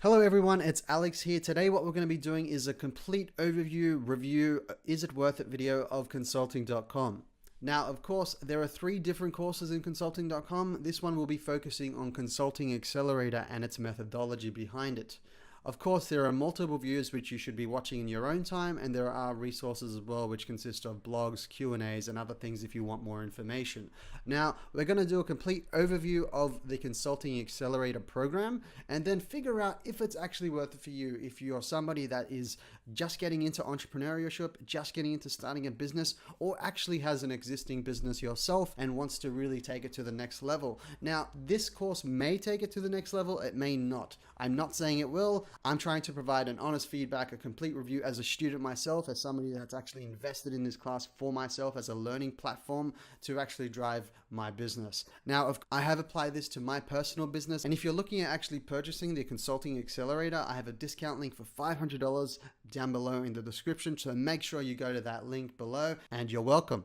Hello everyone, it's Alex here. Today what we're going to be doing is a complete overview, review, is it worth it video of consulting.com. Now, of course, there are 3 different courses in consulting.com. This one will be focusing on Consulting Accelerator and its methodology behind it. Of course, there are multiple views which you should be watching in your own time, and there are resources as well which consist of blogs, Q&As, and other things if you want more information. Now, we're going to do a complete overview of the Consulting Accelerator program and then figure out if it's actually worth it for you. If you're somebody that is just getting into entrepreneurship, just getting into starting a business, or actually has an existing business yourself and wants to really take it to the next level. Now, this course may take it to the next level, it may not. I'm not saying it will. I'm trying to provide an honest feedback, a complete review as a student myself, as somebody that's actually invested in this class for myself as a learning platform to actually drive my business. Now, I have applied this to my personal business, and if you're looking at actually purchasing the Consulting Accelerator, I have a discount link for $500 down below in the description, so make sure you go to that link below, and you're welcome.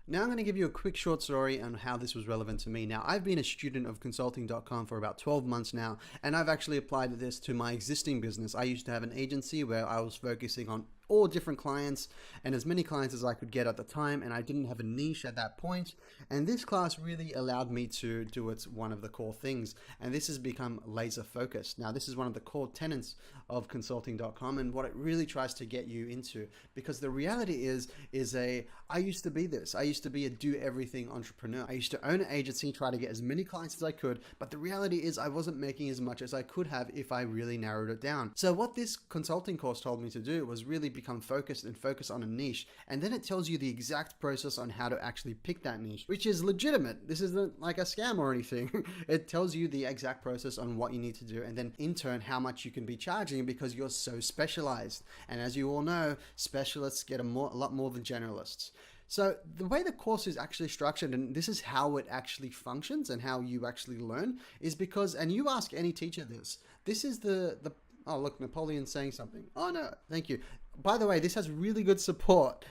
Now I'm going to give you a quick short story on how this was relevant to me. Now, I've been a student of consulting.com for about 12 months now, and I've actually applied this to my existing business. I used to have an agency where I was focusing on all different clients and as many clients as I could get at the time, and I didn't have a niche at that point. And this class really allowed me to do one of the core things, and this has become laser focused. Now, this is one of the core tenets of consulting.com and what it really tries to get you into, because the reality is I used to be this. I used to be a do everything entrepreneur. I used to own an agency, try to get as many clients as I could, but the reality is I wasn't making as much as I could have if I really narrowed it down. So what this consulting course told me to do was really become focused and focus on a niche, and then it tells you the exact process on how to actually pick that niche, which is legitimate. This isn't like a scam or anything. It tells you the exact process on what you need to do, and then in turn how much you can be charging because you're so specialized. And as you all know, specialists get a lot more than generalists. So the way the course is actually structured, and this is how it actually functions and how you actually learn, is because, and you ask any teacher this is the oh look, Napoleon's saying something. Oh no, thank you. By the way, this has really good support,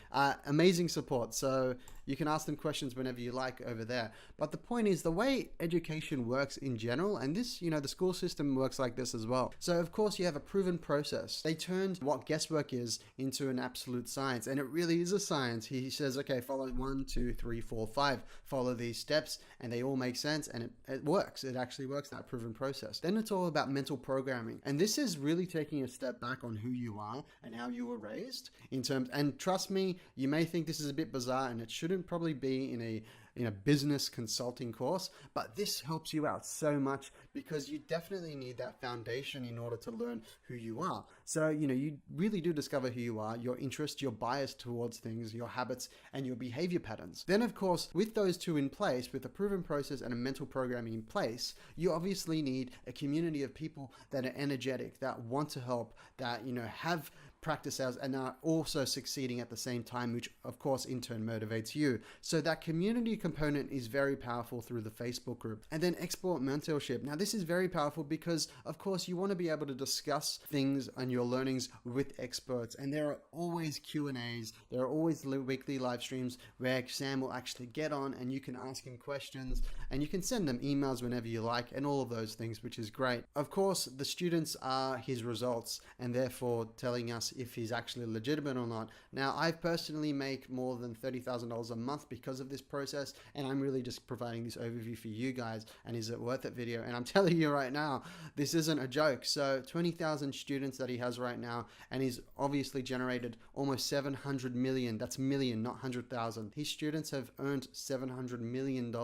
amazing support. So you can ask them questions whenever you like over there. But the point is, the way education works in general, and this, the school system works like this as well. So of course you have a proven process. They turned what guesswork is into an absolute science, and it really is a science. He says, okay, follow 1, 2, 3, 4, 5, follow these steps, and they all make sense, and it works. It actually works, that proven process. Then it's all about mental programming. And this is really taking a step back on who you are and how you were raised in terms, and trust me, you may think this is a bit bizarre and it shouldn't probably be in a business consulting course, but this helps you out so much because you definitely need that foundation in order to learn who you are. So, you really do discover who you are, your interests, your bias towards things, your habits, and your behavior patterns. Then, of course, with those two in place, with a proven process and a mental programming in place, you obviously need a community of people that are energetic, that want to help, that, have practice hours and are also succeeding at the same time, which of course in turn motivates you. So that community component is very powerful through the Facebook group. And then expert mentorship. Now this is very powerful because of course you want to be able to discuss things and your learnings with experts, and there are always Q&As, there are always weekly live streams where Sam will actually get on and you can ask him questions and you can send them emails whenever you like and all of those things, which is great. Of course the students are his results and therefore telling us if he's actually legitimate or not. Now, I personally make more than $30,000 a month because of this process, and I'm really just providing this overview for you guys, and is it worth it video. And I'm telling you right now, this isn't a joke. So 20,000 students that he has right now, and he's obviously generated almost 700 million. That's million, not 100,000. His students have earned $700 million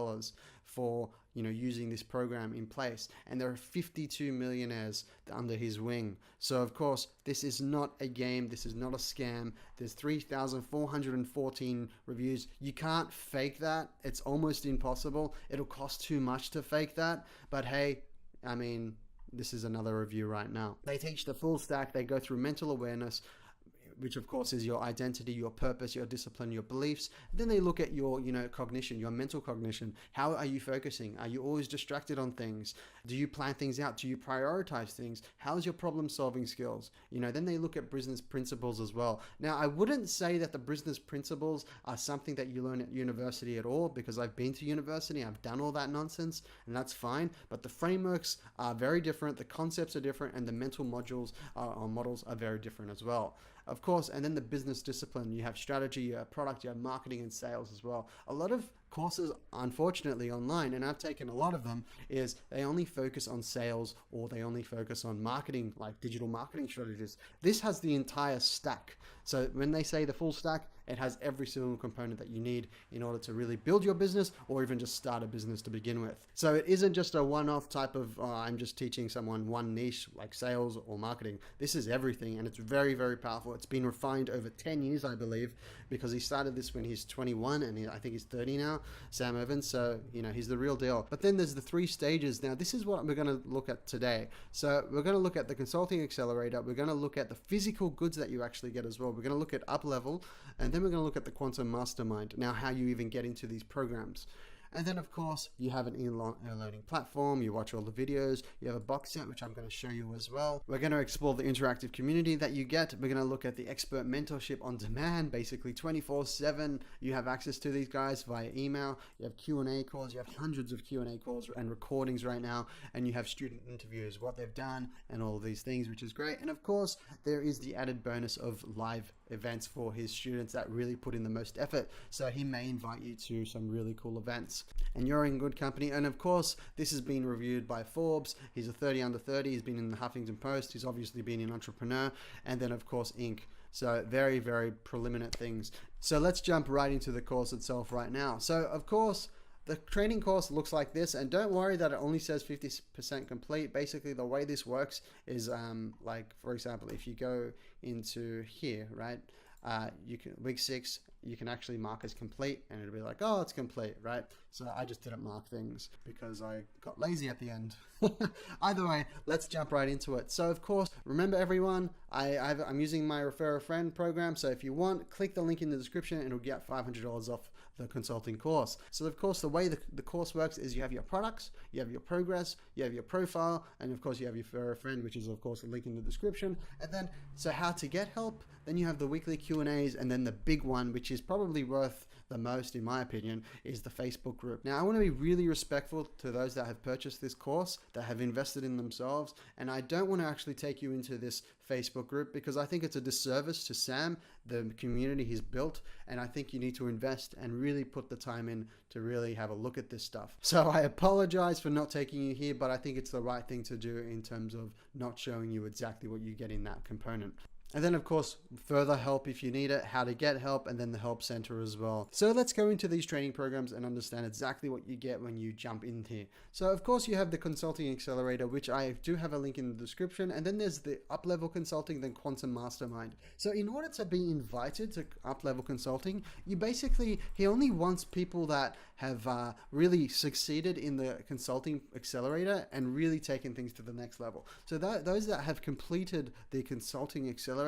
for using this program in place, and there are 52 millionaires under his wing. So of course this is not a game, this is not a scam. There's 3,414 reviews. You can't fake that. It's almost impossible. It'll cost too much to fake that, but hey, this is another review right now. They teach the full stack. They go through mental awareness, which of course is your identity, your purpose, your discipline, your beliefs. Then they look at your, cognition, your mental cognition. How are you focusing? Are you always distracted on things? Do you plan things out? Do you prioritize things? How's your problem solving skills? Then they look at business principles as well. Now, I wouldn't say that the business principles are something that you learn at university at all, because I've been to university, I've done all that nonsense, and that's fine. But the frameworks are very different, the concepts are different, and the mental modules or models are very different as well. Of course, and then the business discipline, you have strategy, you have product, you have marketing and sales as well. A lot of courses, unfortunately, online, and I've taken a lot of them, is they only focus on sales, or they only focus on marketing, like digital marketing strategies. This has the entire stack. So when they say the full stack, it has every single component that you need in order to really build your business, or even just start a business to begin with. So it isn't just a one-off type of, I'm just teaching someone one niche like sales or marketing. This is everything, and it's very, very powerful. It's been refined over 10 years, I believe, because he started this when he's 21, and I think he's 30 now, Sam Evans. So, he's the real deal. But then there's the 3 stages. Now, this is what we're going to look at today. So we're going to look at the Consulting Accelerator. We're going to look at the physical goods that you actually get as well. We're going to look at up level, and then we're going to look at the Quantum Mastermind. Now, how you even get into these programs. And then, of course, you have an e-learning platform. You watch all the videos. You have a box set, which I'm going to show you as well. We're going to explore the interactive community that you get. We're going to look at the expert mentorship on demand, basically 24/7. You have access to these guys via email. You have Q&A calls. You have hundreds of Q&A calls and recordings right now. And you have student interviews, what they've done, and all of these things, which is great. And of course, there is the added bonus of live events for his students that really put in the most effort. So he may invite you to some really cool events, and you're in good company. And of course, this has been reviewed by Forbes. He's a 30 under 30. He's been in the Huffington Post. He's obviously been an entrepreneur, and then of course Inc. So very, very preliminary things. So let's jump right into the course itself right now. So of course, the training course looks like this, and don't worry that it only says 50% complete. Basically, the way this works is like, for example, if you go into here, right, you can, week 6, you can actually mark as complete, and it'll be like, oh, it's complete, right? So I just didn't mark things because I got lazy at the end. Either way, let's jump right into it. So of course, remember everyone, I'm using my Refer a Friend program. So if you want, click the link in the description and it'll get $500 off the consulting course. So of course, the way the course works is you have your products, you have your progress, you have your profile, and of course you have your Refer a Friend, which is of course a link in the description. And then, so how to get help, then you have the weekly Q&As, and then the big one, which is probably worth the most in my opinion, is the Facebook group. Now I want to be really respectful to those that have purchased this course, that have invested in themselves, and I don't want to actually take you into this Facebook group because I think it's a disservice to Sam, the community he's built, and I think you need to invest and really put the time in to really have a look at this stuff. So I apologize for not taking you here, but I think it's the right thing to do in terms of not showing you exactly what you get in that component. And then of course, further help if you need it, how to get help, and then the help center as well. So let's go into these training programs and understand exactly what you get when you jump in here. So of course you have the Consulting Accelerator, which I do have a link in the description. And then there's the up-level consulting, then Quantum Mastermind. So in order to be invited to up-level consulting, he only wants people that have really succeeded in the Consulting Accelerator and really taken things to the next level. So those that have completed the Consulting Accelerator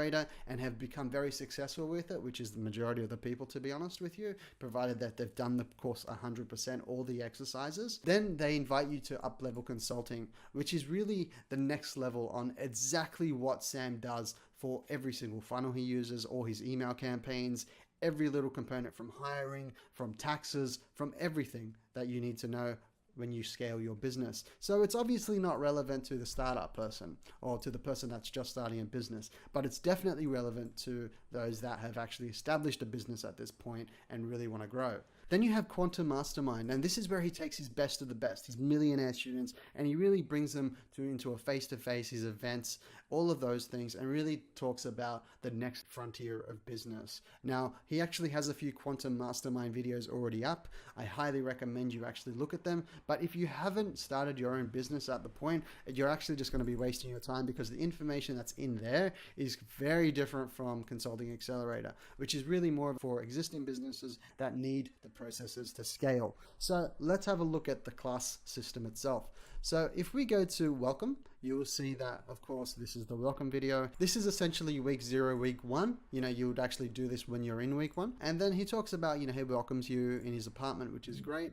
and have become very successful with it, which is the majority of the people, to be honest with you, provided that they've done the course 100%, all the exercises, then they invite you to up-level consulting, which is really the next level on exactly what Sam does for every single funnel he uses, all his email campaigns, every little component, from hiring, from taxes, from everything that you need to know when you scale your business. So it's obviously not relevant to the startup person or to the person that's just starting a business, but it's definitely relevant to those that have actually established a business at this point and really want to grow. Then you have Quantum Mastermind, and this is where he takes his best of the best, his millionaire students, and he really brings them into a face-to-face, his events, all of those things, and really talks about the next frontier of business. Now, he actually has a few Quantum Mastermind videos already up. I highly recommend you actually look at them, but if you haven't started your own business at the point, you're actually just going to be wasting your time because the information that's in there is very different from Consulting Accelerator, which is really more for existing businesses that need the processes to scale. So let's have a look at the class system itself. So if we go to welcome, you will see that, of course, this is the welcome video. This is essentially week 0, week 1. You would actually do this when you're in week 1. And then he talks about, he welcomes you in his apartment, which is great.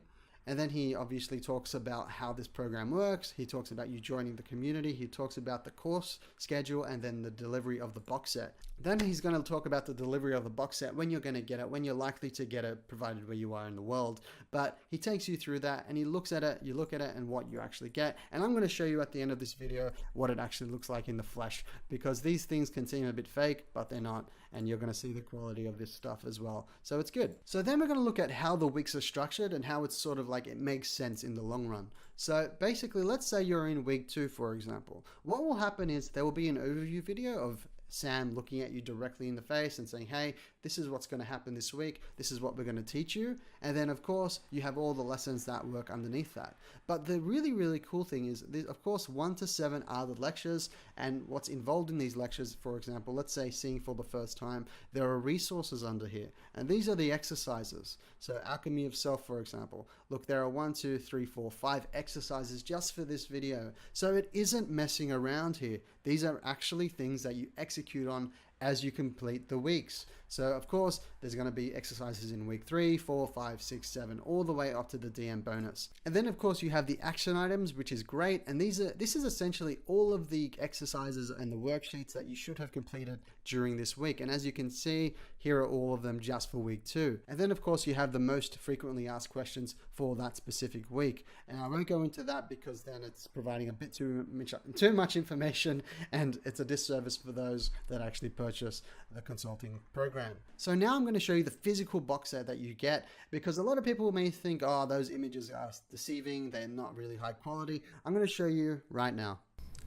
And then he obviously talks about how this program works. He talks about you joining the community. He talks about the course schedule and then the delivery of the box set. Then he's going to talk about the delivery of the box set, when you're going to get it, when you're likely to get it, provided where you are in the world. But he takes you through that and he looks at it, you look at it and what you actually get. And I'm going to show you at the end of this video what it actually looks like in the flesh, because these things can seem a bit fake, but they're not. And you're going to see the quality of this stuff as well. So it's good. So then we're going to look at how the weeks are structured and how it's sort of like it makes sense in the long run. So basically, let's say you're in week 2, for example. What will happen is there will be an overview video of Sam looking at you directly in the face and saying, hey, this is what's going to happen this week. This is what we're going to teach you. And then, of course, you have all the lessons that work underneath that. But the really, really cool thing is, of course, 1 to 7 are the lectures. And what's involved in these lectures, for example, let's say seeing for the first time, there are resources under here. And these are the exercises. So Alchemy of Self, for example. Look, there are 1, 2, 3, 4, 5 exercises just for this video. So it isn't messing around here. These are actually things that you execute on as you complete the weeks. So of course, there's going to be exercises in week 3, 4, 5, 6, 7, all the way up to the DM bonus. And then of course you have the action items, which is great. And this is essentially all of the exercises and the worksheets that you should have completed during this week. And as you can see, here are all of them just for week 2. And then of course you have the most frequently asked questions for that specific week. And I won't go into that because then it's providing a bit too much information, and it's a disservice for those that actually purchase the consulting program. So now I'm going to show you the physical box set that you get, because a lot of people may think, oh, those images are deceiving, they're not really high quality. I'm going to show you right now.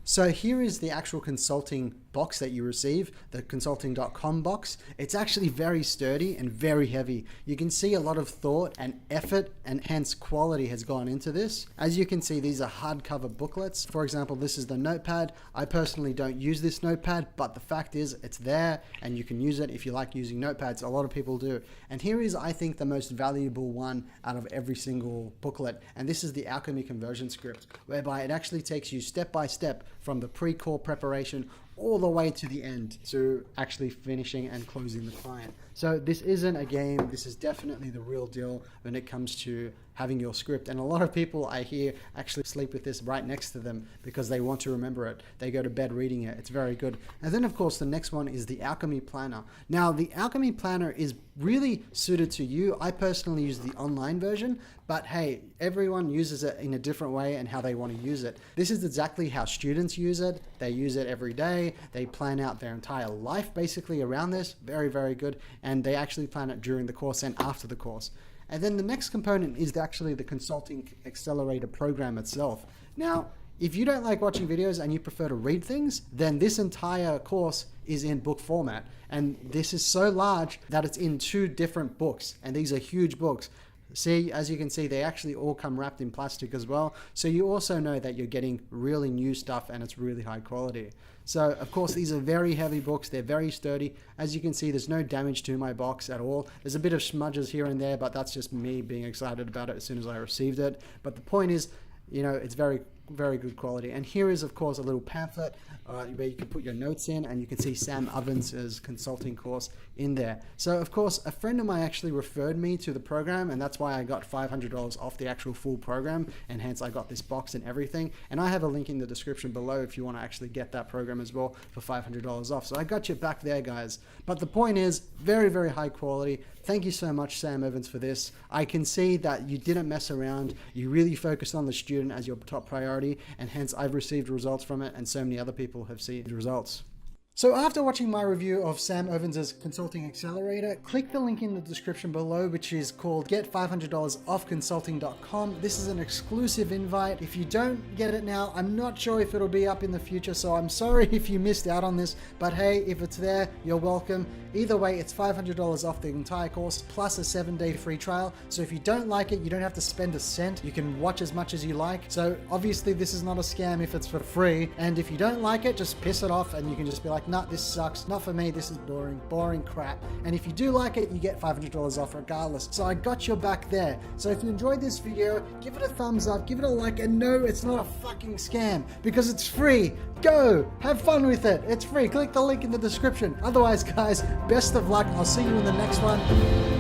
So here is the actual consulting box that you receive, the consulting.com box. It's actually very sturdy and very heavy. You can see a lot of thought and effort and hence quality has gone into this. As you can see, these are hardcover booklets. For example, this is the notepad. I personally don't use this notepad, but the fact is it's there and you can use it if you like using notepads. A lot of people do. And here is, I think, the most valuable one out of every single booklet. And this is the Alchemy conversion script, whereby it actually takes you step by step from the pre-call preparation all the way to the end to actually finishing and closing the client. So this isn't a game. This is definitely the real deal when it comes to having your script. And a lot of people I hear actually sleep with this right next to them because they want to remember it. They go to bed reading it. It's very good. And then of course the next one is the Alchemy Planner. Now the Alchemy Planner is really suited to you. I personally use the online version, but hey, everyone uses it in a different way and how they want to use it. This is exactly how students use it. They use it every day. They plan out their entire life basically around this. Very, very good. And they actually plan it during the course and after the course. And then the next component is actually the Consulting Accelerator program itself. Now, if you don't like watching videos and you prefer to read things, then this entire course is in book format. And this is so large that it's in 2 different books. And these are huge books. See, as you can see, they actually all come wrapped in plastic as well. So you also know that you're getting really new stuff and it's really high quality. So of course, these are very heavy books. They're very sturdy. As you can see, there's no damage to my box at all. There's a bit of smudges here and there, but that's just me being excited about it as soon as I received it. But the point is, it's very, very good quality. And here is, of course, a little pamphlet where you can put your notes in, and you can see Sam Ovens' consulting course in there. So, of course, a friend of mine actually referred me to the program, and that's why I got $500 off the actual full program, and hence I got this box and everything. And I have a link in the description below if you want to actually get that program as well for $500 off. So I got you back there, guys. But the point is, very, very high quality. Thank you so much, Sam Ovens, for this. I can see that you didn't mess around. You really focused on the student as your top priority, and hence I've received results from it, and so many other people have seen the results. So after watching my review of Sam Ovens' Consulting Accelerator, click the link in the description below, which is called Get $500 Off Consulting.com. This is an exclusive invite. If you don't get it now, I'm not sure if it'll be up in the future, so I'm sorry if you missed out on this, but hey, if it's there, you're welcome. Either way, it's $500 off the entire course, plus a 7-day free trial. So if you don't like it, you don't have to spend a cent. You can watch as much as you like. So obviously this is not a scam if it's for free. And if you don't like it, just piss it off and you can just be like, like, nah, this sucks, not for me, this is boring crap. And if you do like it, you get $500 off regardless. So I got your back there. So if you enjoyed this video, give it a thumbs up, give it a like, and no, it's not a fucking scam because it's free. Go, have fun with it. It's free. Click the link in the description. Otherwise, guys, best of luck. I'll see you in the next one.